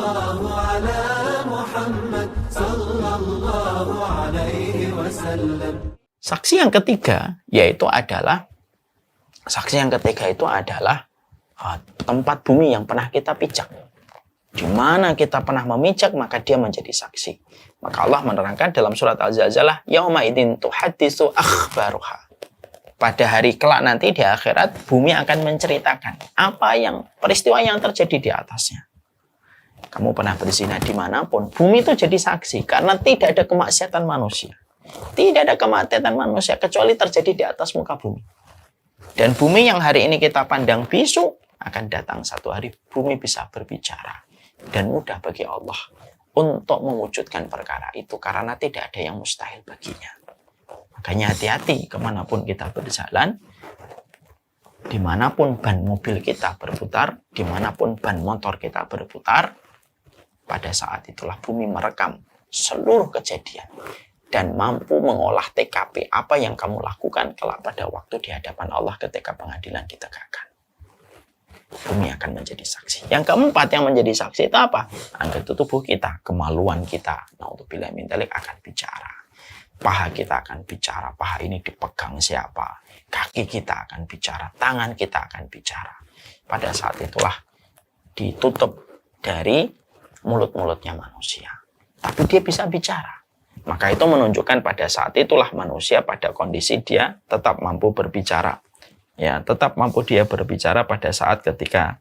Sallallahu ala Muhammad sallallahu alaihi wasallam. Saksi yang ketiga adalah tempat bumi yang pernah kita pijak. Di mana kita pernah memijak, maka dia menjadi saksi. Maka Allah menerangkan dalam surat Al-Zalzalah, yauma idzin tuhaddisu akhbaruha. Pada hari kelak nanti di akhirat, bumi akan menceritakan peristiwa yang terjadi di atasnya. Kamu pernah berzina dimanapun, bumi itu jadi saksi karena tidak ada kemaksiatan manusia. Tidak ada kemaksiatan manusia kecuali terjadi di atas muka bumi. Dan bumi yang hari ini kita pandang bisu, akan datang satu hari bumi bisa berbicara. Dan mudah bagi Allah untuk mewujudkan perkara itu karena tidak ada yang mustahil baginya. Makanya hati-hati kemanapun kita berjalan, dimanapun ban mobil kita berputar, dimanapun ban motor kita berputar, pada saat itulah bumi merekam seluruh kejadian dan mampu mengolah TKP apa yang kamu lakukan kelak pada waktu di hadapan Allah ketika pengadilan ditegakkan. Bumi akan menjadi saksi. Yang keempat yang menjadi saksi itu apa? Anggota tubuh kita, kemaluan kita, naudzubillah min dzalik, akan bicara. Paha kita akan bicara, paha ini dipegang siapa? Kaki kita akan bicara, tangan kita akan bicara. Pada saat itulah ditutup dari mulut-mulutnya manusia. Tapi dia bisa bicara. Maka itu menunjukkan pada saat itulah manusia pada kondisi dia tetap mampu berbicara. Ya, tetap mampu dia berbicara pada saat ketika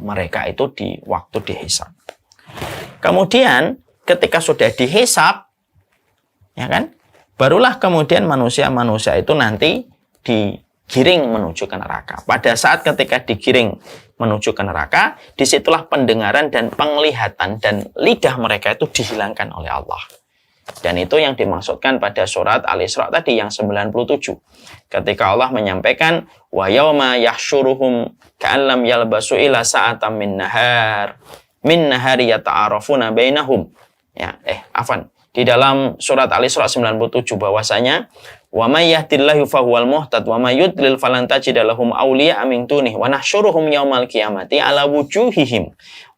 mereka itu di waktu dihisab. Kemudian ketika sudah dihisab, ya kan, barulah kemudian manusia itu nanti digiring menuju ke neraka. Pada saat ketika digiring menuju ke neraka, disitulah pendengaran dan penglihatan dan lidah mereka itu dihilangkan oleh Allah. Dan itu yang dimaksudkan pada surat Al-Isra tadi yang 97. Ketika Allah menyampaikan wa yauma yahsyuruhum ka'an lam yalbasu ila sa'atan min nahari yata'arafuna bainahum. Ya, di dalam surat Al-Isra 97 bahwasanya wa may yahdillahu fahuwal muhtad wa may yudlil falan tajida lahum awliya'a min dunihi wa nahsyuruhum yaumal qiyamati ala wujuhihim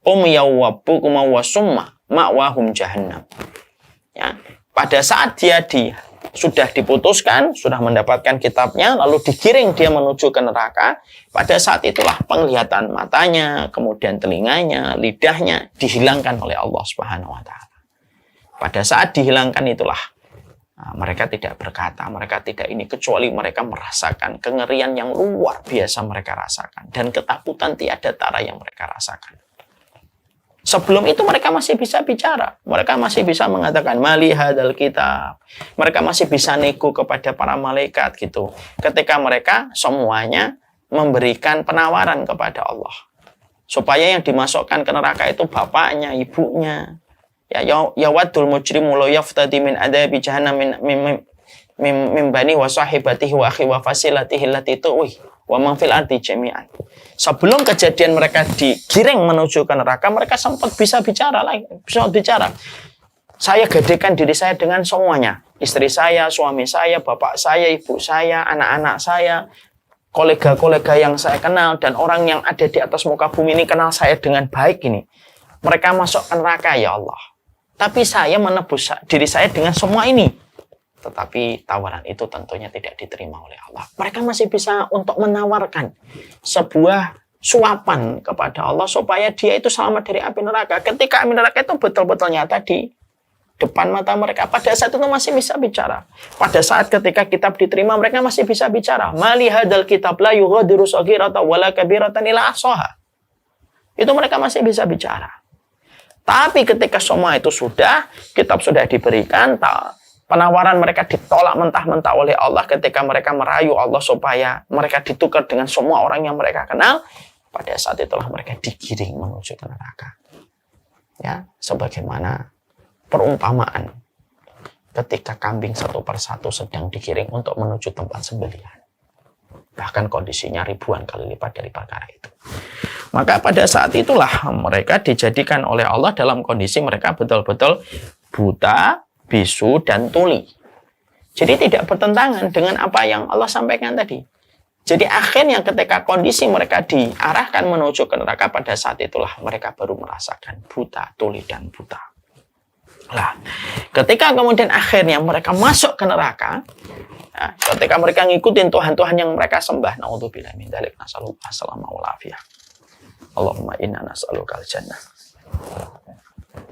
umyaw wa bukma wa summa ma'wahum jahannam. Ya, pada saat dia sudah diputuskan, sudah mendapatkan kitabnya, lalu digiring dia menuju ke neraka, pada saat itulah penglihatan matanya, kemudian telinganya, lidahnya dihilangkan oleh Allah Subhanahu wa taala. Pada saat dihilangkan itulah mereka tidak berkata, mereka tidak ini, kecuali mereka merasakan kengerian yang luar biasa mereka rasakan dan ketakutan tiada tara yang mereka rasakan. Sebelum itu mereka masih bisa bicara. Mereka masih bisa mengatakan mali hadal kitab. Mereka masih bisa nego kepada para malaikat gitu. Ketika mereka semuanya memberikan penawaran kepada Allah. Supaya yang dimasukkan ke neraka itu bapaknya, ibunya. Ya wadul mujrimu law yaftadi min adabi jahannam min bani wa sahibatihi wa akhi wa fasilatihi allati tuwi wa man fil ardi jami'an. Sebelum kejadian mereka digiring menuju ke neraka, mereka sempat bisa bicara. Saya gadekan diri saya dengan semuanya. Istri saya, suami saya, bapak saya, ibu saya, anak-anak saya, kolega-kolega yang saya kenal, dan orang yang ada di atas muka bumi ini kenal saya dengan baik ini. Mereka masuk ke neraka, ya Allah. Tapi saya menebus diri saya dengan semua ini. Tetapi tawaran itu tentunya tidak diterima oleh Allah. Mereka masih bisa untuk menawarkan sebuah suapan kepada Allah supaya dia itu selamat dari api neraka. Ketika api neraka itu betul-betul nyata di depan mata mereka, pada saat itu masih bisa bicara. Pada saat ketika kitab diterima, mereka masih bisa bicara. Mali hadal kitab la yughadiru shaghiratan wala kabiratan illa ahsaha. Itu mereka masih bisa bicara. Tapi ketika semua itu sudah, kitab sudah diberikan, penawaran mereka ditolak mentah-mentah oleh Allah ketika mereka merayu Allah supaya mereka ditukar dengan semua orang yang mereka kenal. Pada saat itulah mereka digiring menuju ke neraka. Ya, sebagaimana perumpamaan ketika kambing satu persatu sedang digiring untuk menuju tempat sembelihan. Bahkan kondisinya ribuan kali lipat dari perkara itu. Maka pada saat itulah mereka dijadikan oleh Allah dalam kondisi mereka betul-betul buta, bisu, dan tuli. Jadi tidak bertentangan dengan apa yang Allah sampaikan tadi. Jadi akhirnya ketika kondisi mereka diarahkan menuju ke neraka, pada saat itulah mereka baru merasakan buta, tuli, dan buta. Nah, ketika kemudian akhirnya mereka masuk ke neraka, nah, ketika mereka ngikutin Tuhan-Tuhan yang mereka sembah, naudzubillah min dzalik, nasallallahu alaihi wal afiyah. Allahumma inna nas'aluka al-jannah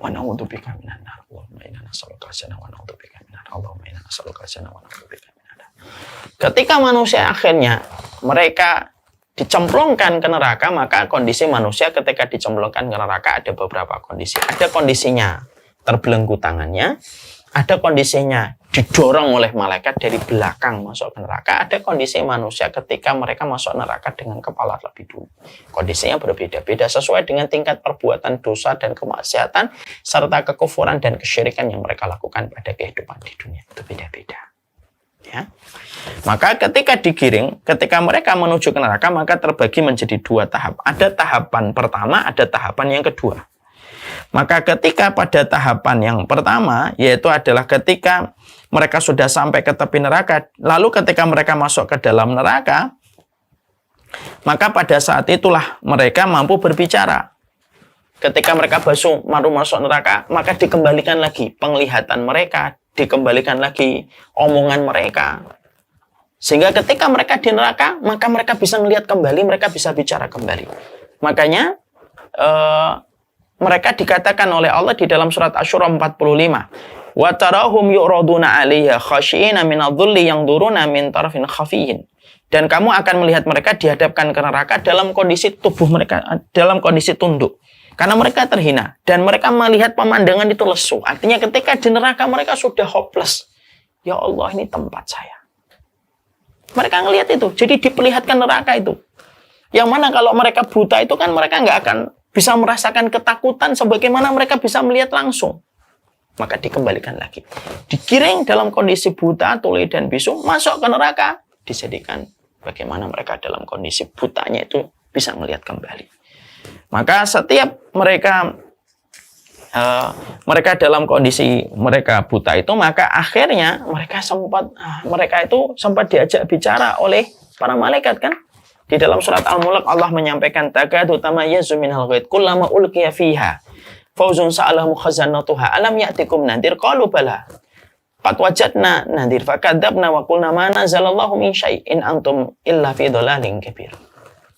wa na'udzubika minan nar. Allahumma inna nas'aluka al-jannah wa na'udzubika minan nar. Allahumma inna nas'aluka al-jannah wa na'udzubika minan nar. Ketika manusia akhirnya mereka dicemplungkan ke neraka, maka kondisi manusia ketika dicemplungkan ke neraka ada beberapa kondisi. Ada kondisinya terbelenggu tangannya, ada kondisinya didorong oleh malaikat dari belakang masuk ke neraka, ada kondisi manusia ketika mereka masuk neraka dengan kepala lebih dulu. Kondisinya berbeda-beda sesuai dengan tingkat perbuatan dosa dan kemaksiatan serta kekufuran dan kesyirikan yang mereka lakukan pada kehidupan di dunia. Itu beda-beda. Ya. Maka ketika digiring, ketika mereka menuju ke neraka, maka terbagi menjadi dua tahap. Ada tahapan pertama, ada tahapan yang kedua. Maka ketika pada tahapan yang pertama, yaitu adalah ketika mereka sudah sampai ke tepi neraka, lalu ketika mereka masuk ke dalam neraka, maka pada saat itulah mereka mampu berbicara. Ketika mereka baru masuk neraka, maka dikembalikan lagi penglihatan mereka, dikembalikan lagi omongan mereka. Sehingga ketika mereka di neraka, maka mereka bisa melihat kembali, mereka bisa bicara kembali. Makanya mereka dikatakan oleh Allah di dalam surat Asy-Syura 45, wa tarahum yu'raduna 'alaiha khashi'ina minadh-dhulli yanzuruna min tarfin khafiyyin. Dan kamu akan melihat mereka dihadapkan ke neraka dalam kondisi tubuh mereka dalam kondisi tunduk. Karena mereka terhina dan mereka melihat pemandangan itu lesu. Artinya ketika di neraka mereka sudah hopeless. Ya Allah, ini tempat saya. Mereka ngelihat itu. Jadi diperlihatkan neraka itu. Yang mana kalau mereka buta itu kan mereka nggak akan bisa merasakan ketakutan sebagaimana mereka bisa melihat langsung. Maka dikembalikan lagi. Digiring dalam kondisi buta, tuli, dan bisu. Masuk ke neraka. Dijadikan bagaimana mereka dalam kondisi butanya itu bisa melihat kembali. Maka setiap mereka dalam kondisi mereka buta itu, maka akhirnya mereka itu sempat diajak bicara oleh para malaikat kan. Di dalam surat Al-Mulk Allah menyampaikan takadu tamayyazu minal ghaid kullama ulqiya fiha fawzun sa'alahum khazanatuha alam ya'tikum nadhir qalu bala qad wajadna nadhir fakadzabna wa qulna ma nazalallahu min syai'in antum illa fi dhalalin kabir.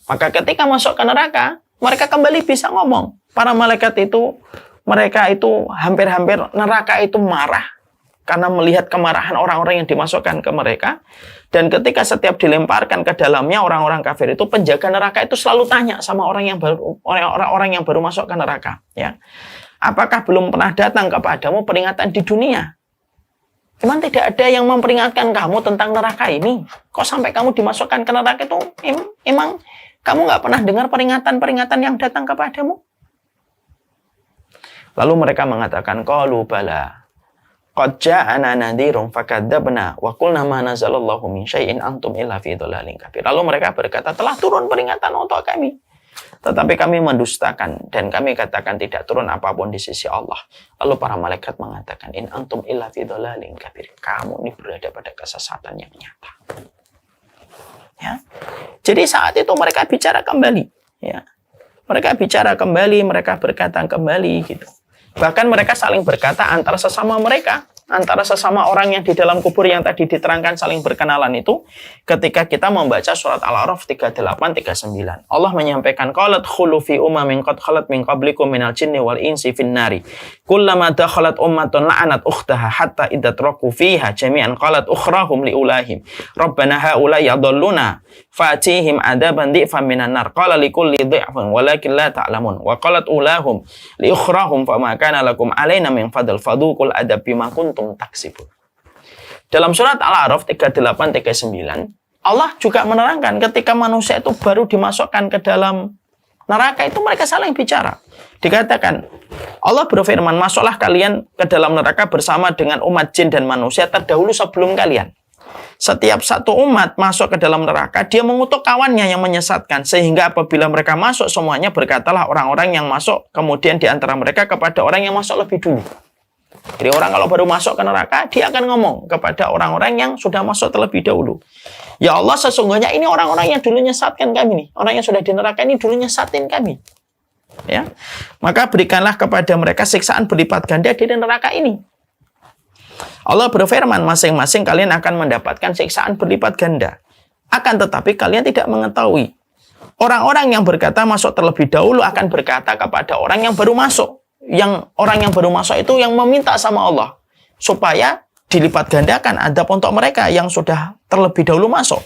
Maka ketika masuk ke neraka, mereka kembali bisa ngomong. Para malaikat itu, mereka itu hampir-hampir neraka itu marah karena melihat kemarahan orang-orang yang dimasukkan ke mereka. Dan ketika setiap dilemparkan ke dalamnya orang-orang kafir itu, penjaga neraka itu selalu tanya sama orang-orang yang baru masuk ke neraka, ya. Apakah belum pernah datang kepadamu peringatan di dunia? Emang tidak ada yang memperingatkan kamu tentang neraka ini? Kok sampai kamu dimasukkan ke neraka itu? Emang kamu nggak pernah dengar peringatan-peringatan yang datang kepadamu? Lalu mereka mengatakan, qalu bala qad ja'ana nadhirun fakadzabna wa qulna ma nazalallahu min syai'in antum illa fi dhalalin kabir. Lalu mereka berkata, telah turun peringatan untuk kami, tetapi kami mendustakan dan kami katakan tidak turun apapun di sisi Allah. Lalu para malaikat mengatakan, in antum illa fi dhalalin kabir. Kamu ini berada pada kesesatan yang nyata. Ya. Jadi saat itu mereka bicara kembali, ya. Mereka bicara kembali, mereka berkata kembali gitu. Bahkan mereka saling berkata antara sesama mereka, antara sesama orang yang di dalam kubur yang tadi diterangkan saling berkenalan itu, ketika kita membaca surat Al-A'raf 38-39. Allah menyampaikan, qalat khulu fi umamin qad khalat min qablikum minal jinni wal insi fin nari. Kullama dakhalat ummatun la'anat ukhtaha hatta idza traku fiha jami'an qalat ukhrahum liulahim. Rabbana haula yadalluna fatihim adaban dhi'fan minan nar. Qala likulli dhi'fan walakin la ta'lamun. Wa qalat ulahum li ukhrahum fama kana lakum alaina min fadl fadhuqul adab bima kuntum taksibun. Dalam surat Al-A'raf 38-39, Allah juga menerangkan ketika manusia itu baru dimasukkan ke dalam neraka itu mereka saling bicara. Dikatakan, Allah berfirman, masuklah kalian ke dalam neraka bersama dengan umat jin dan manusia terdahulu sebelum kalian. Setiap satu umat masuk ke dalam neraka, dia mengutuk kawannya yang menyesatkan. Sehingga apabila mereka masuk semuanya, berkatalah orang-orang yang masuk kemudian di antara mereka kepada orang yang masuk lebih dulu. Jadi orang kalau baru masuk ke neraka, dia akan ngomong kepada orang-orang yang sudah masuk terlebih dahulu. Ya Allah, sesungguhnya ini orang-orang yang dulu nyesatkan kami nih. Orang yang sudah di neraka ini dulu nyesatin kami. Ya, maka berikanlah kepada mereka siksaan berlipat ganda di neraka ini. Allah berfirman, masing-masing kalian akan mendapatkan siksaan berlipat ganda. Akan tetapi kalian tidak mengetahui. Orang-orang yang berkata masuk terlebih dahulu akan berkata kepada orang yang baru masuk. Orang yang baru masuk itu yang meminta sama Allah supaya dilipat gandakan adab untuk mereka yang sudah terlebih dahulu masuk.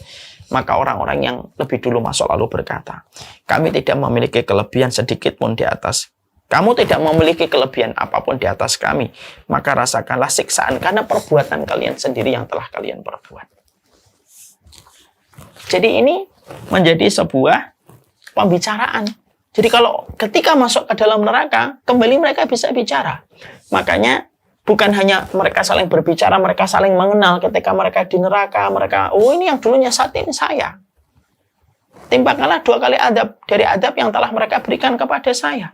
Maka orang-orang yang lebih dulu masuk lalu berkata, kami tidak memiliki kelebihan sedikit pun di atas. Kamu tidak memiliki kelebihan apapun di atas kami. Maka rasakanlah siksaan karena perbuatan kalian sendiri yang telah kalian perbuat. Jadi ini menjadi sebuah pembicaraan. Jadi kalau ketika masuk ke dalam neraka, kembali mereka bisa bicara. Makanya bukan hanya mereka saling berbicara, mereka saling mengenal ketika mereka di neraka. Mereka, oh ini yang dulunya satin saya. Timpakanlah 2 kali adab dari adab yang telah mereka berikan kepada saya.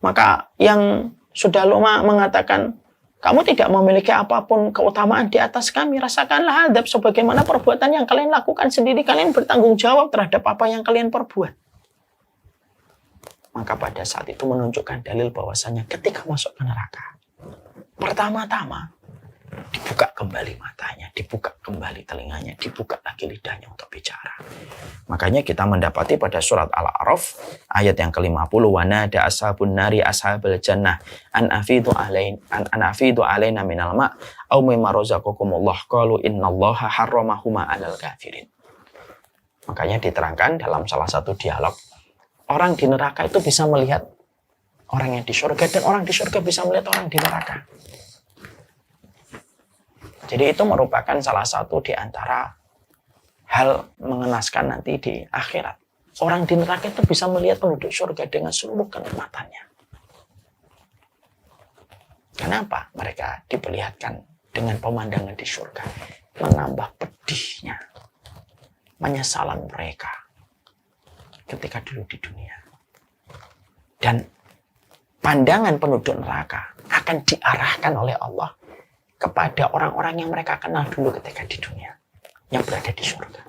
Maka yang sudah lama mengatakan, kamu tidak memiliki apapun keutamaan di atas kami. Rasakanlah adab sebagaimana perbuatan yang kalian lakukan sendiri. Kalian bertanggung jawab terhadap apa yang kalian perbuat. Maka pada saat itu menunjukkan dalil bahwasanya ketika masuk ke neraka, pertama-tama dibuka kembali matanya, dibuka kembali telinganya, dibuka lagi lidahnya untuk bicara. Makanya kita mendapati pada surat Al-A'raf ayat yang ke-50, wa nada ashabun nari ashabal jannah an afidu alaina minal ma' aw mimma razaqakumullah qalu innallaha harramahuma 'alal kafirin. Makanya diterangkan dalam salah satu dialog, orang di neraka itu bisa melihat orang yang di surga dan orang di surga bisa melihat orang di neraka. Jadi itu merupakan salah satu di antara hal mengenaskan nanti di akhirat. Orang di neraka itu bisa melihat penduduk surga dengan seluruh kenikmatannya. Kenapa? Mereka diperlihatkan dengan pemandangan di surga. Menambah pedihnya penyesalan mereka ketika dulu di dunia. Dan pandangan penduduk neraka akan diarahkan oleh Allah kepada orang-orang yang mereka kenal dulu ketika di dunia, yang berada di surga.